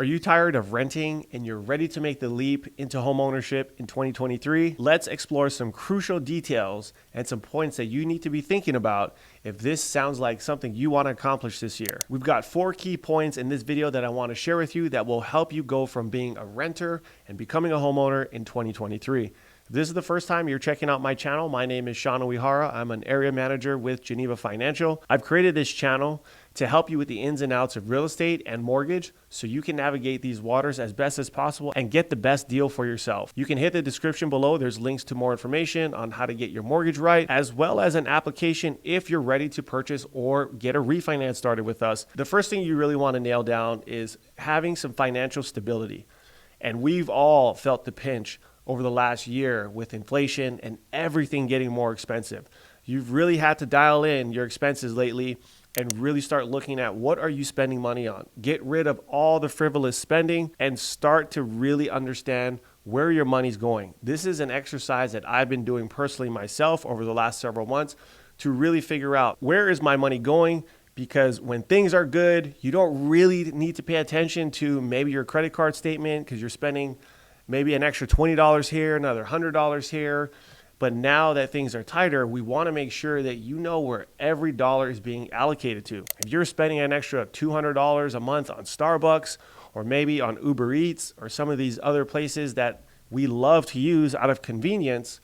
Are you tired of renting and you're ready to make the leap into homeownership in 2023? Let's explore some crucial details and some points that you need to be thinking about if this sounds like something you want to accomplish this year. We've got 4 key points in this video that I want to share with you that will help you go from being a renter and becoming a homeowner in 2023. If this is the first time you're checking out my channel, my name is Seanu Uyehara. I'm an area manager with Geneva Financial. I've created this channel to help you with the ins and outs of real estate and mortgage so you can navigate these waters as best as possible and get the best deal for yourself. You can hit the description below. There's links to more information on how to get your mortgage right, as well as an application if you're ready to purchase or get a refinance started with us. The first thing you really want to nail down is having some financial stability. And we've all felt the pinch over the last year with inflation and everything getting more expensive. You've really had to dial in your expenses lately and really start looking at what are you spending money on. Get rid of all the frivolous spending and start to really understand where your money's going. This is an exercise that I've been doing personally myself over the last several months to really figure out where is my money going, because when things are good, you don't really need to pay attention to maybe your credit card statement because you're spending maybe an extra $20 here, another $100 here. But now that things are tighter, we want to make sure that you know where every dollar is being allocated to. If you're spending an extra $200 a month on Starbucks or maybe on Uber Eats or some of these other places that we love to use out of convenience,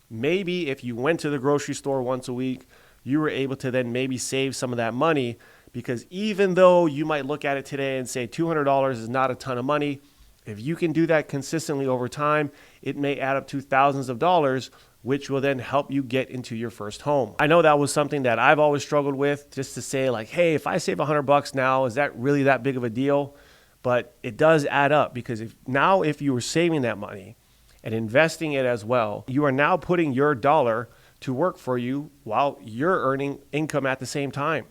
maybe if you went to the grocery store once a week, you were able to then maybe save some of that money, because even though you might look at it today and say $200 is not a ton of money, if you can do that consistently over time, it may add up to thousands of dollars, which will then help you get into your first home. I know that was something that I've always struggled with, just to say like, hey, if I save $100 now, is that really that big of a deal? But it does add up, because if you were saving that money and investing it as well, you are now putting your dollar to work for you while you're earning income at the same time.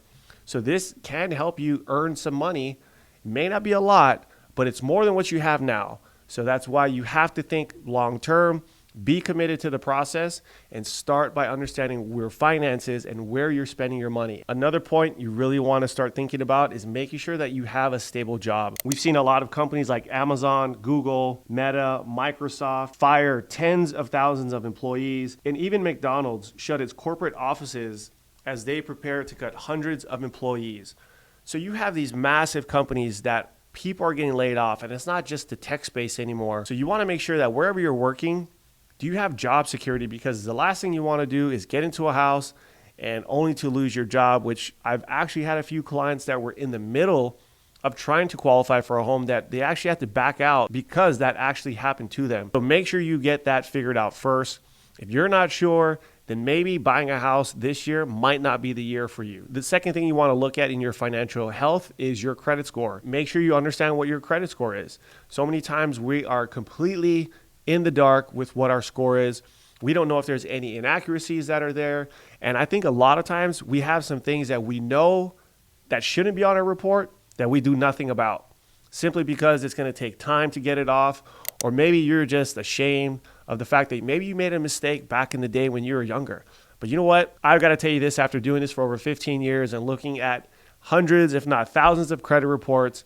So this can help you earn some money. It may not be a lot, but it's more than what you have now. So that's why you have to think long term, be committed to the process, and start by understanding your finances and where you're spending your money. Another point you really want to start thinking about is making sure that you have a stable job. We've seen a lot of companies like Amazon, Google, Meta, Microsoft fire tens of thousands of employees, and even McDonald's shut its corporate offices as they prepare to cut hundreds of employees. So you have these massive companies that people are getting laid off, and it's not just the tech space anymore. So you want to make sure that wherever you're working, do you have job security? Because the last thing you want to do is get into a house and only to lose your job, which I've actually had a few clients that were in the middle of trying to qualify for a home that they actually had to back out because that actually happened to them. So make sure you get that figured out first. If you're not sure, then maybe buying a house this year might not be the year for you. The second thing you want to look at in your financial health is your credit score. Make sure you understand what your credit score is. So many times we are completely in the dark with what our score is. We don't know if there's any inaccuracies that are there. And I think a lot of times we have some things that we know that shouldn't be on our report that we do nothing about, simply because it's going to take time to get it off. Or maybe you're just ashamed of the fact that maybe you made a mistake back in the day when you were younger. But you know what? I've got to tell you this, after doing this for over 15 years and looking at hundreds, if not thousands of credit reports,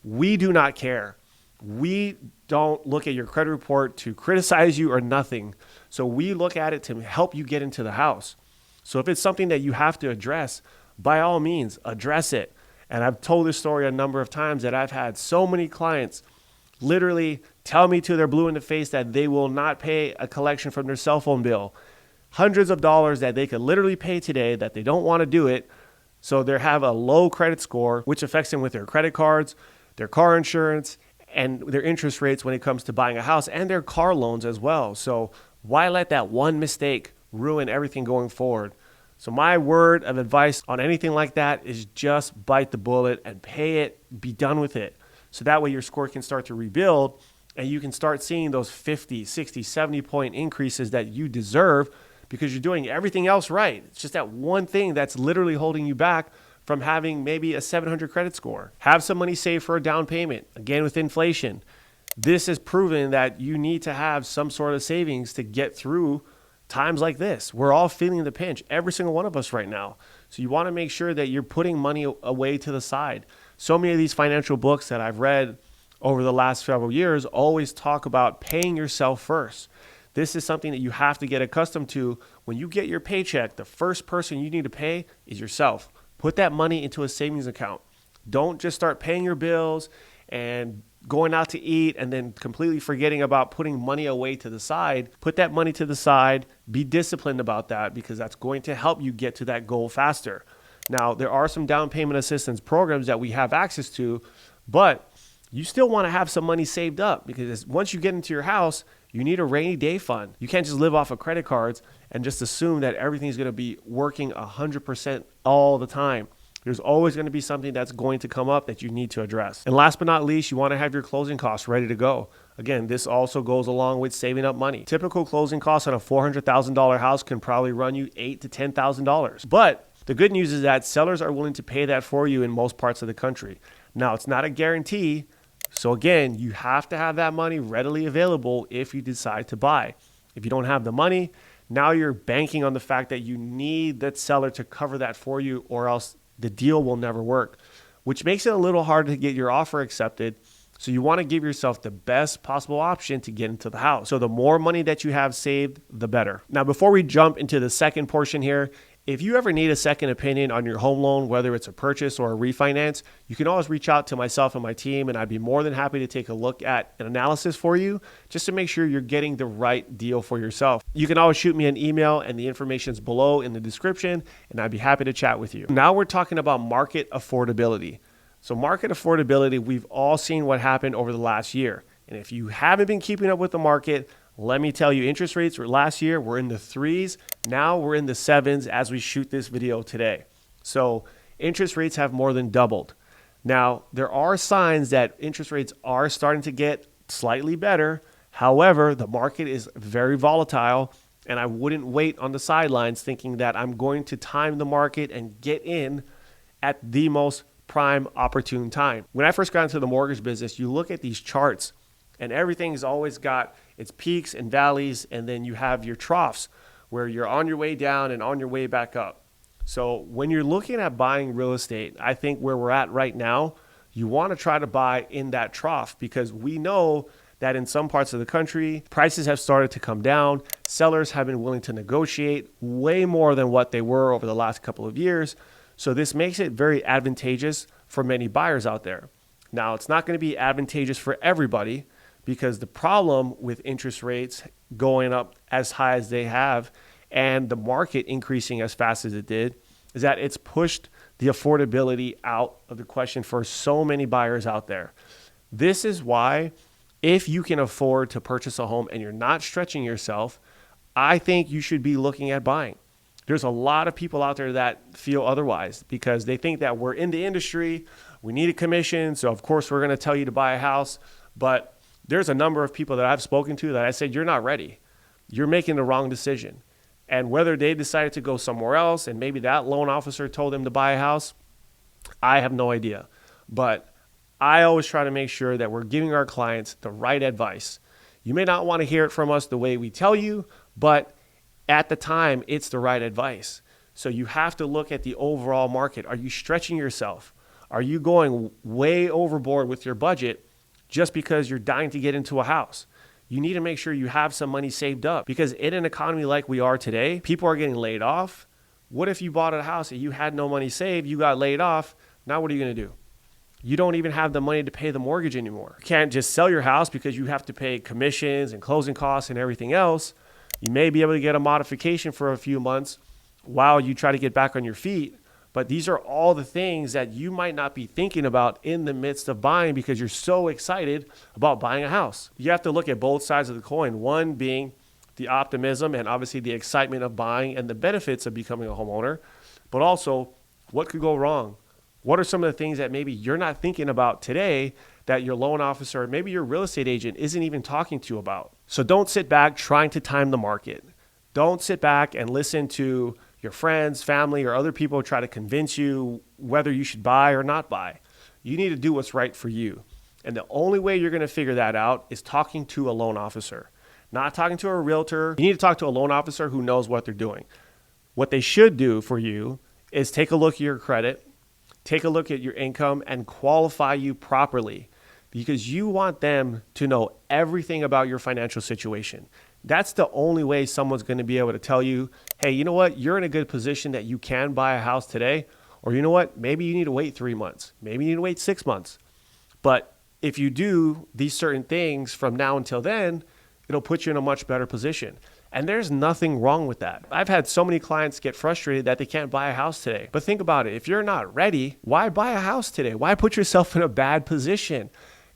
we do not care. We don't look at your credit report to criticize you or nothing. So we look at it to help you get into the house. So if it's something that you have to address, by all means, address it. And I've told this story a number of times that I've had so many clients literally tell me to their blue in the face that they will not pay a collection from their cell phone bill. Hundreds of dollars that they could literally pay today that they don't want to do it. So they have a low credit score, which affects them with their credit cards, their car insurance, and their interest rates when it comes to buying a house, and their car loans as well. So why let that one mistake ruin everything going forward? So my word of advice on anything like that is just bite the bullet and pay it, be done with it. So that way your score can start to rebuild and you can start seeing those 50, 60, 70 point increases that you deserve because you're doing everything else right. It's just that one thing that's literally holding you back from having maybe a 700 credit score. Have some money saved for a down payment. Again, with inflation, this is proven that you need to have some sort of savings to get through times like this. We're all feeling the pinch, every single one of us right now. So you want to make sure that you're putting money away to the side. So many of these financial books that I've read over the last several years always talk about paying yourself first. This is something that you have to get accustomed to. When you get your paycheck, the first person you need to pay is yourself. Put that money into a savings account. Don't just start paying your bills and going out to eat and then completely forgetting about putting money away to the side. Put that money to the side. Be disciplined about that, because that's going to help you get to that goal faster. Now, there are some down payment assistance programs that we have access to, but you still want to have some money saved up, because once you get into your house, you need a rainy day fund. You can't just live off of credit cards and just assume that everything's going to be working 100% all the time. There's always going to be something that's going to come up that you need to address. And last but not least, you want to have your closing costs ready to go. Again, this also goes along with saving up money. Typical closing costs on a $400,000 house can probably run you $8,000 to $10,000. But the good news is that sellers are willing to pay that for you in most parts of the country. Now, it's not a guarantee. So again, you have to have that money readily available if you decide to buy. If you don't have the money, now you're banking on the fact that you need that seller to cover that for you, or else the deal will never work, which makes it a little harder to get your offer accepted. So you want to give yourself the best possible option to get into the house. So the more money that you have saved, the better. Now, before we jump into the second portion here, if you ever need a second opinion on your home loan, whether it's a purchase or a refinance, you can always reach out to myself and my team, and I'd be more than happy to take a look at an analysis for you just to make sure you're getting the right deal for yourself. You can always shoot me an email, and the information's below in the description, and I'd be happy to chat with you. Now we're talking about market affordability. So market affordability, we've all seen what happened over the last year. And if you haven't been keeping up with the market, let me tell you, interest rates were last year were in the 3s. Now we're in the 7s as we shoot this video today. So interest rates have more than doubled. Now, there are signs that interest rates are starting to get slightly better. However, the market is very volatile, and I wouldn't wait on the sidelines thinking that I'm going to time the market and get in at the most prime opportune time. When I first got into the mortgage business, you look at these charts and everything's always got its peaks and valleys, and then you have your troughs where you're on your way down and on your way back up. So when you're looking at buying real estate, I think where we're at right now, you want to try to buy in that trough, because we know that in some parts of the country, prices have started to come down. Sellers have been willing to negotiate way more than what they were over the last couple of years. So this makes it very advantageous for many buyers out there. Now, it's not going to be advantageous for everybody, because the problem with interest rates going up as high as they have and the market increasing as fast as it did is that it's pushed the affordability out of the question for so many buyers out there. This is why, if you can afford to purchase a home and you're not stretching yourself, I think you should be looking at buying. There's a lot of people out there that feel otherwise, because they think that we're in the industry, we need a commission, so of course we're going to tell you to buy a house. But there's a number of people that I've spoken to that I said, you're not ready. You're making the wrong decision. And whether they decided to go somewhere else and maybe that loan officer told them to buy a house, I have no idea. But I always try to make sure that we're giving our clients the right advice. You may not want to hear it from us the way we tell you, but at the time, it's the right advice. So you have to look at the overall market. Are you stretching yourself? Are you going way overboard with your budget just because you're dying to get into a house? You need to make sure you have some money saved up, because in an economy like we are today, people are getting laid off. What if you bought a house and you had no money saved, you got laid off? Now what are you going to do? You don't even have the money to pay the mortgage anymore. You can't just sell your house because you have to pay commissions and closing costs and everything else. You may be able to get a modification for a few months while you try to get back on your feet. But these are all the things that you might not be thinking about in the midst of buying, because you're so excited about buying a house. You have to look at both sides of the coin. One being the optimism and obviously the excitement of buying and the benefits of becoming a homeowner, but also what could go wrong? What are some of the things that maybe you're not thinking about today that your loan officer or maybe your real estate agent isn't even talking to you about? So don't sit back trying to time the market. Don't sit back and listen to your friends, family, or other people try to convince you whether you should buy or not buy. You need to do what's right for you. And the only way you're going to figure that out is talking to a loan officer, not talking to a realtor. You need to talk to a loan officer who knows what they're doing. What they should do for you is take a look at your credit, take a look at your income, and qualify you properly. because you want them to know everything about your financial situation. That's the only way someone's going to be able to tell you, hey, you know what? You're in a good position that you can buy a house today. Or you know what? Maybe you need to wait 3 months. Maybe you need to wait 6 months. But if you do these certain things from now until then, it'll put you in a much better position. And there's nothing wrong with that. I've had so many clients get frustrated that they can't buy a house today. But think about it. If you're not ready, why buy a house today? Why put yourself in a bad position?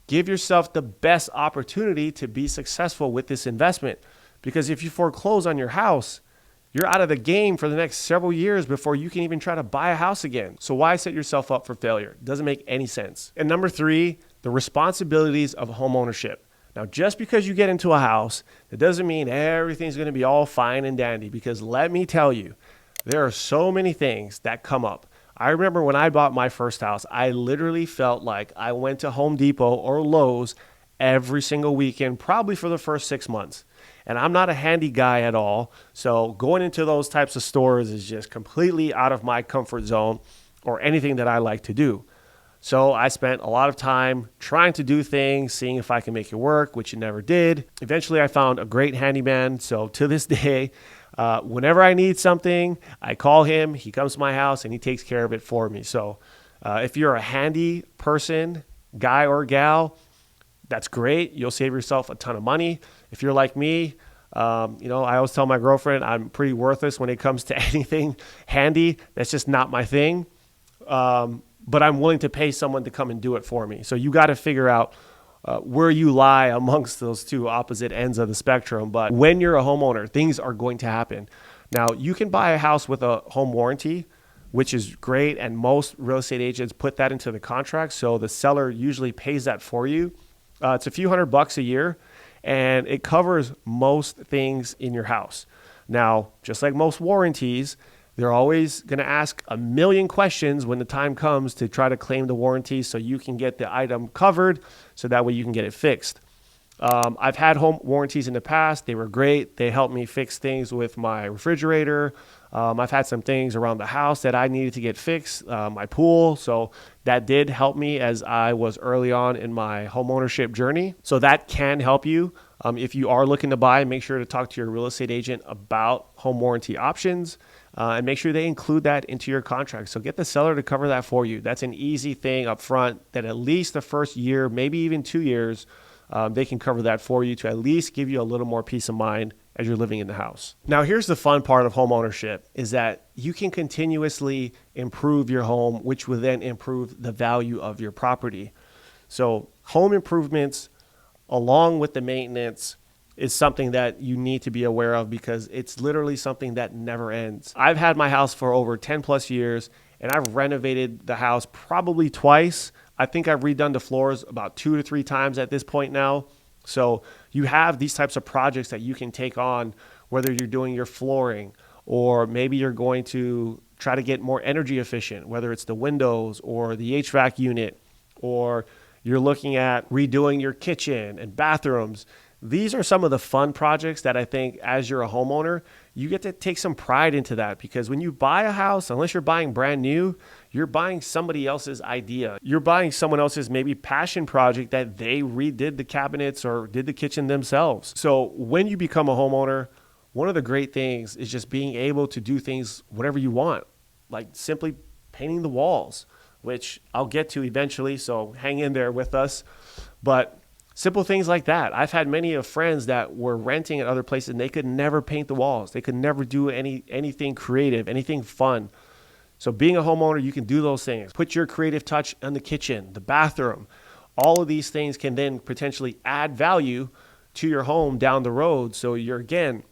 Give yourself the best opportunity to be successful with this investment. Because if you foreclose on your house, you're out of the game for the next several years before you can even try to buy a house again. So why set yourself up for failure? It doesn't make any sense. And number 3, the responsibilities of home ownership. Now, just because you get into a house, that doesn't mean everything's going to be all fine and dandy, because let me tell you, there are so many things that come up. I remember when I bought my first house, I literally felt like I went to Home Depot or Lowe's every single weekend, probably for the first 6 months. And I'm not a handy guy at all. So going into those types of stores is just completely out of my comfort zone or anything that I like to do. So I spent a lot of time trying to do things, seeing if I can make it work, which it never did. Eventually, I found a great handyman. So to this day, whenever I need something, I call him, he comes to my house, and he takes care of it for me. So if you're a handy person, guy or gal, that's great. You'll save yourself a ton of money. If you're like me, I always tell my girlfriend I'm pretty worthless when it comes to anything handy. That's just not my thing. But I'm willing to pay someone to come and do it for me. So you got to figure out where you lie amongst those two opposite ends of the spectrum. But when you're a homeowner, things are going to happen. Now, you can buy a house with a home warranty, which is great. And most real estate agents put that into the contract. So the seller usually pays that for you. It's a few $100 a year, and it covers most things in your house. Now, just like most warranties, they're always going to ask a million questions when the time comes to try to claim the warranty so you can get the item covered so that way you can get it fixed. I've had home warranties in the past. They were great. They helped me fix things with my refrigerator. I've had some things around the house that I needed to get fixed, my pool. So that did help me as I was early on in my home ownership journey. So that can help you. If you are looking to buy, make sure to talk to your real estate agent about home warranty options. And make sure they include that into your contract. So get the seller to cover that for you. That's an easy thing up front that at least the first year, maybe even 2 years, they can cover that for you to at least give you a little more peace of mind as you're living in the house. Now, here's the fun part of home ownership is that you can continuously improve your home, which will then improve the value of your property. So home improvements along with the maintenance is something that you need to be aware of because it's literally something that never ends. I've had my house for over 10 plus years and I've renovated the house probably twice. I think I've redone the floors about 2 to 3 times at this point now. So you have these types of projects that you can take on, whether you're doing your flooring or maybe you're going to try to get more energy efficient, whether it's the windows or the HVAC unit, or you're looking at redoing your kitchen and bathrooms. These are some of the fun projects that I think as you're a homeowner, you get to take some pride into that because when you buy a house, unless you're buying brand new, you're buying somebody else's idea. You're buying someone else's maybe passion project that they redid the cabinets or did the kitchen themselves. So when you become a homeowner, one of the great things is just being able to do things whatever you want, like simply painting the walls, which I'll get to eventually, so hang in there with us. But simple things like that. I've had many of friends that were renting at other places and they could never paint the walls. They could never do anything creative, anything fun. So being a homeowner, you can do those things. Put your creative touch on the kitchen, the bathroom. All of these things can then potentially add value to your home down the road. So you're, again,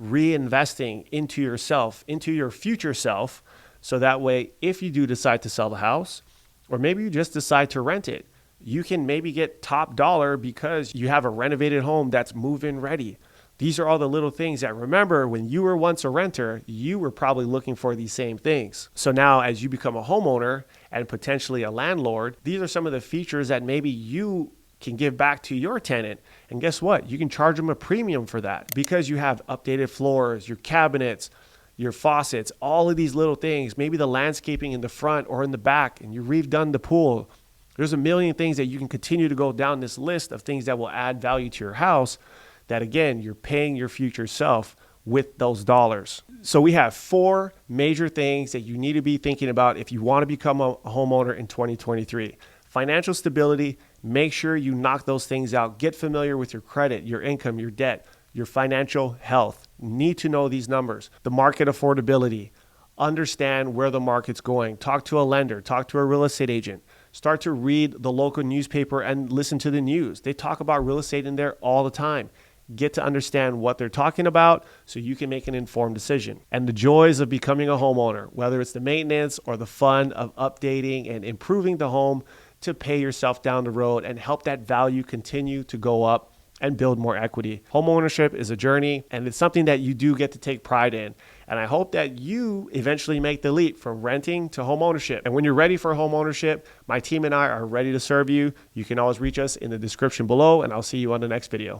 reinvesting into yourself, into your future self. So that way, if you do decide to sell the house, or maybe you just decide to rent it, you can maybe get top dollar because you have a renovated home that's move-in ready. These are all the little things that, remember, when you were once a renter, you were probably looking for these same things. So now as you become a homeowner and potentially a landlord, these are some of the features that maybe you can give back to your tenant. And guess what? You can charge them a premium for that because you have updated floors, your cabinets, your faucets, all of these little things, maybe the landscaping in the front or in the back, and you redone the pool. There's a million things that you can continue to go down this list of things that will add value to your house that, again, you're paying your future self with those dollars. So we have 4 major things that you need to be thinking about if you want to become a homeowner in 2023. Financial stability, make sure you knock those things out. Get familiar with your credit, your income, your debt, your financial health. Need to know these numbers. The market affordability. Understand where the market's going. Talk to a lender, talk to a real estate agent. Start to read the local newspaper and listen to the news. They talk about real estate in there all the time. Get to understand what they're talking about so you can make an informed decision. And the joys of becoming a homeowner, whether it's the maintenance or the fun of updating and improving the home to pay yourself down the road and help that value continue to go up and build more equity. Homeownership is a journey, and it's something that you do get to take pride in. And I hope that you eventually make the leap from renting to homeownership. And when you're ready for homeownership, my team and I are ready to serve you. You can always reach us in the description below, and I'll see you on the next video.